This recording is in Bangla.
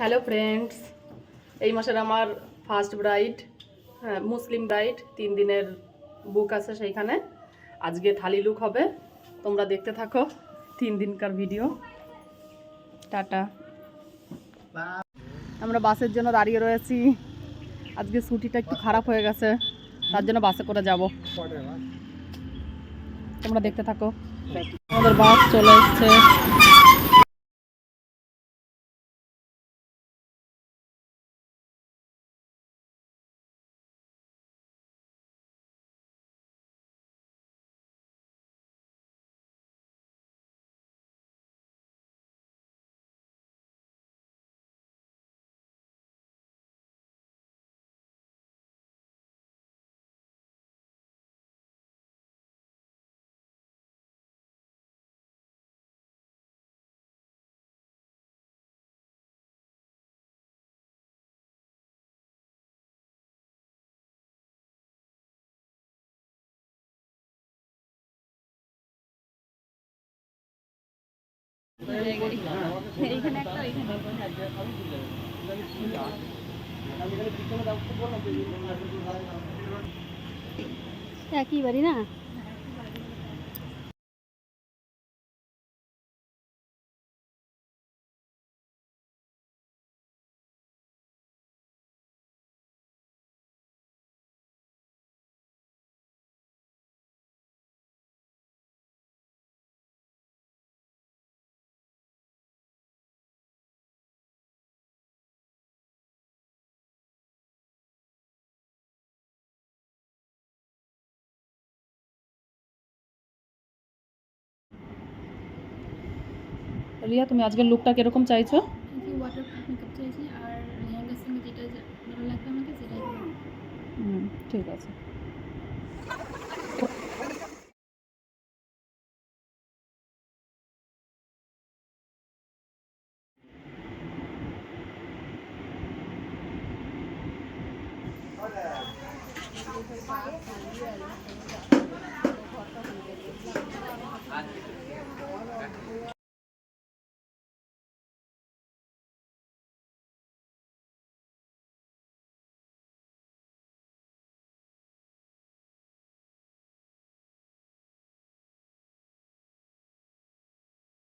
হ্যালো ফ্রেন্ডস, এই মাসের আমার ফার্স্ট ব্রাইড, হ্যাঁ মুসলিম ব্রাইড, 3 দিনের বুক আছে সেইখানে। আজকে থালি লুক হবে, তোমরা দেখতে থাকো 3 দিনকার ভিডিও। টাটা। আমরা বাসের জন্য দাঁড়িয়ে রয়েছি। আজকে ছুটিটা একটু খারাপ হয়ে গেছে, তার জন্য বাসে করে যাব। তোমরা দেখতে থাকো। আমাদের বাস চলে এসছে। একই বাড়ি না? রিয়া, তুমি আজকের লুকটা কিরকম চাইছো? ওয়াটারপ্রুফ মেকআপ চাইছি, আর লেহেঙ্গার সঙ্গে যেটা ভালো লাগবে আমাকে সেটাই করবো। ঠিক আছে।